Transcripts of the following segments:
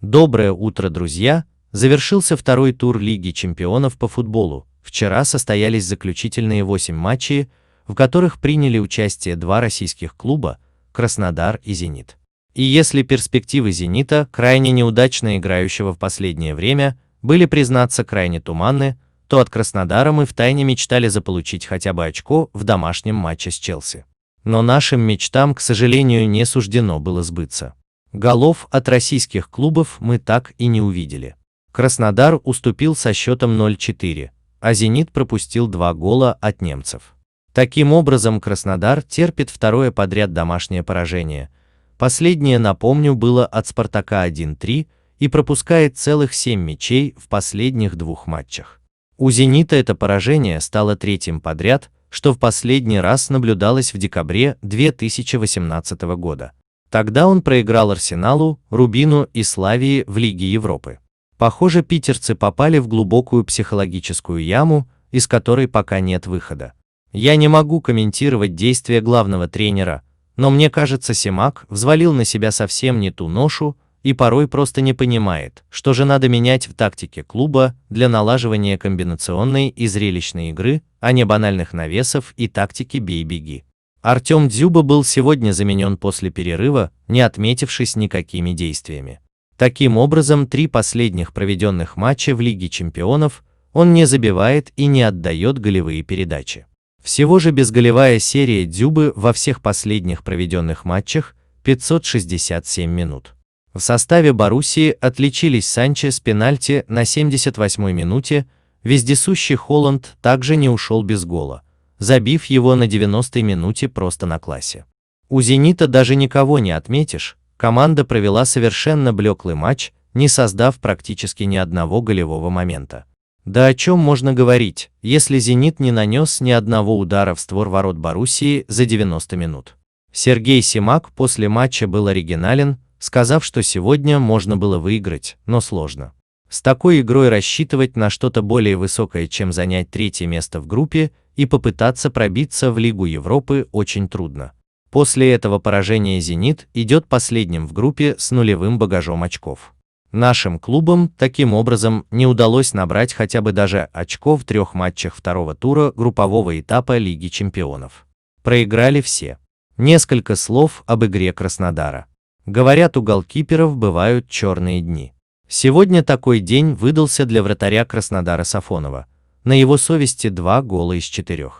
Доброе утро, друзья! Завершился второй тур Лиги чемпионов по футболу. Вчера состоялись заключительные 8 матчей, в которых приняли участие два российских клуба – Краснодар и Зенит. И если перспективы Зенита, крайне неудачно играющего в последнее время, были, признаться, крайне туманны, то от Краснодара мы втайне мечтали заполучить хотя бы очко в домашнем матче с Челси. Но нашим мечтам, к сожалению, не суждено было сбыться. Голов от российских клубов мы так и не увидели. Краснодар уступил со счетом 0-4, а Зенит пропустил 2 гола от немцев. Таким образом, Краснодар терпит второе подряд домашнее поражение. Последнее, напомню, было от Спартака 1-3 и пропускает целых 7 мячей в последних 2 матчах. У Зенита это поражение стало 3-м подряд, что в последний раз наблюдалось в декабре 2018 года. Тогда он проиграл Арсеналу, Рубину и Славии в Лиге Европы. Похоже, питерцы попали в глубокую психологическую яму, из которой пока нет выхода. Я не могу комментировать действия главного тренера, но мне кажется, Симак взвалил на себя совсем не ту ношу и порой просто не понимает, что же надо менять в тактике клуба для налаживания комбинационной и зрелищной игры, а не банальных навесов и тактики «бей-беги». Артем Дзюба был сегодня заменен после перерыва, не отметившись никакими действиями. Таким образом, 3 последних проведенных матча в Лиге чемпионов он не забивает и не отдает голевые передачи. Всего же безголевая серия Дзюбы во всех последних проведенных матчах – 567 минут. В составе Боруссии отличились Санчес с пенальти на 78-й минуте, вездесущий Холланд также не ушел без гола, забив его на 90-й минуте просто на классе. У «Зенита» даже никого не отметишь, команда провела совершенно блеклый матч, не создав практически ни одного голевого момента. Да о чем можно говорить, если «Зенит» не нанес ни одного удара в створ ворот Боруссии за 90 минут. Сергей Симак после матча был оригинален, сказав, что сегодня можно было выиграть, но сложно. С такой игрой рассчитывать на что-то более высокое, чем занять 3-е место в группе и попытаться пробиться в Лигу Европы, очень трудно. После этого поражения «Зенит» идет последним в группе с нулевым багажом очков. Нашим клубам, таким образом, не удалось набрать хотя бы даже очко в 3 матчах второго тура группового этапа Лиги чемпионов. Проиграли все. Несколько слов об игре Краснодара. Говорят, у голкиперов бывают черные дни. Сегодня такой день выдался для вратаря Краснодара Сафонова. На его совести 2 гола из 4.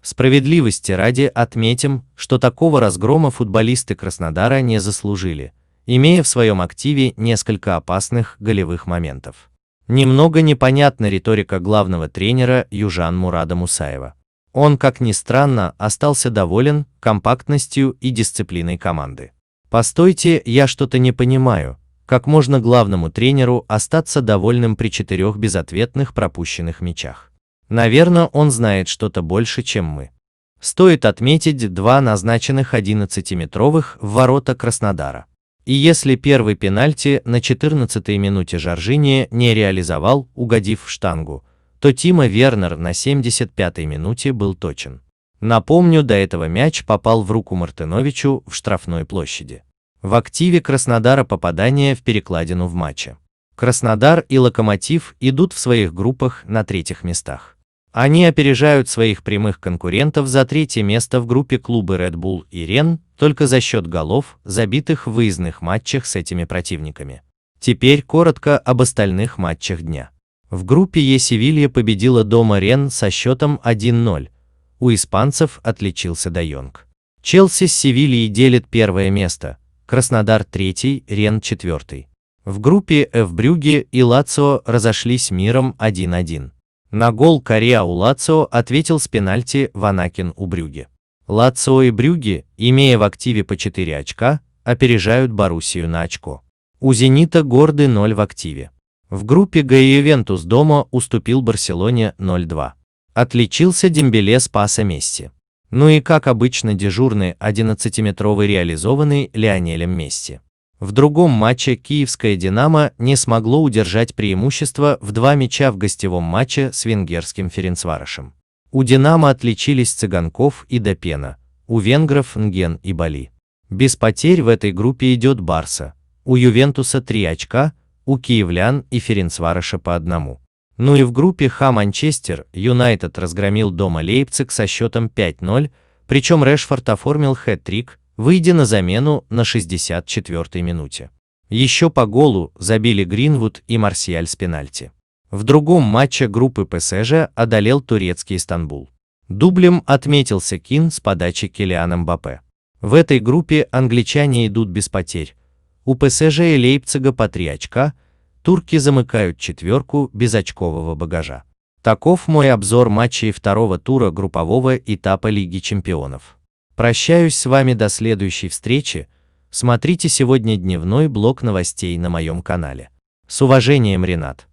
Справедливости ради отметим, что такого разгрома футболисты Краснодара не заслужили, имея в своем активе несколько опасных голевых моментов. Немного непонятна риторика главного тренера южан Мурада Мусаева. Он, как ни странно, остался доволен компактностью и дисциплиной команды. Постойте, я что-то не понимаю, как можно главному тренеру остаться довольным при 4 безответных пропущенных мячах? Наверное, он знает что-то больше, чем мы. Стоит отметить 2 назначенных 11-метровых в ворота Краснодара. И если первый пенальти на 14-й минуте Жоржини не реализовал, угодив в штангу, то Тимо Вернер на 75-й минуте был точен. Напомню, до этого мяч попал в руку Мартыновичу в штрафной площади. В активе Краснодара попадание в перекладину в матче. Краснодар и Локомотив идут в своих группах на 3-х местах. Они опережают своих прямых конкурентов за 3-е место в группе клубы Red Bull и Рен только за счет голов, забитых в выездных матчах с этими противниками. Теперь коротко об остальных матчах дня. В группе Е Севилья победила дома Рен со счетом 1-0. У испанцев отличился Де Йонг. Челси с Севильей делит 1-е место, Краснодар 3-й, Рен 4-й. В группе Ф Брюгге и Лацио разошлись миром 1-1. На гол Корrea у Лацио ответил с пенальти Ванакин у Брюгге. Лацио и Брюгге, имея в активе по 4 очка, опережают Боруссию на очко. У Зенита гордый 0 в активе. В группе Г Ювентус дома уступил Барселоне 0-2. Отличился Дембеле с паса Месси. Ну и как обычно дежурный 11-метровый реализованный Лионелем Месси. В другом матче киевское «Динамо» не смогло удержать преимущество в 2 мяча в гостевом матче с венгерским Ференцварошем. У «Динамо» отличились Цыганков и Депена, у венгров Нген и Бали. Без потерь в этой группе идет Барса, у Ювентуса 3 очка, у киевлян и Ференцвароша по 1. Ну и в группе Х Манчестер Юнайтед разгромил дома Лейпциг со счетом 5:0, причем Решфорд оформил хэт-трик, выйдя на замену на 64-й минуте. Еще по голу забили Гринвуд и Марсиаль с пенальти. В другом матче группы ПСЖ одолел турецкий Истанбул. Дублем отметился Кин с подачи Килиана Мбаппе. В этой группе англичане идут без потерь. У ПСЖ и Лейпцига по 3 очка, турки замыкают четверку безочкового багажа. Таков мой обзор матчей второго тура группового этапа Лиги Чемпионов. Прощаюсь с вами до следующей встречи. Смотрите сегодня дневной блок новостей на моем канале. С уважением, Ренат.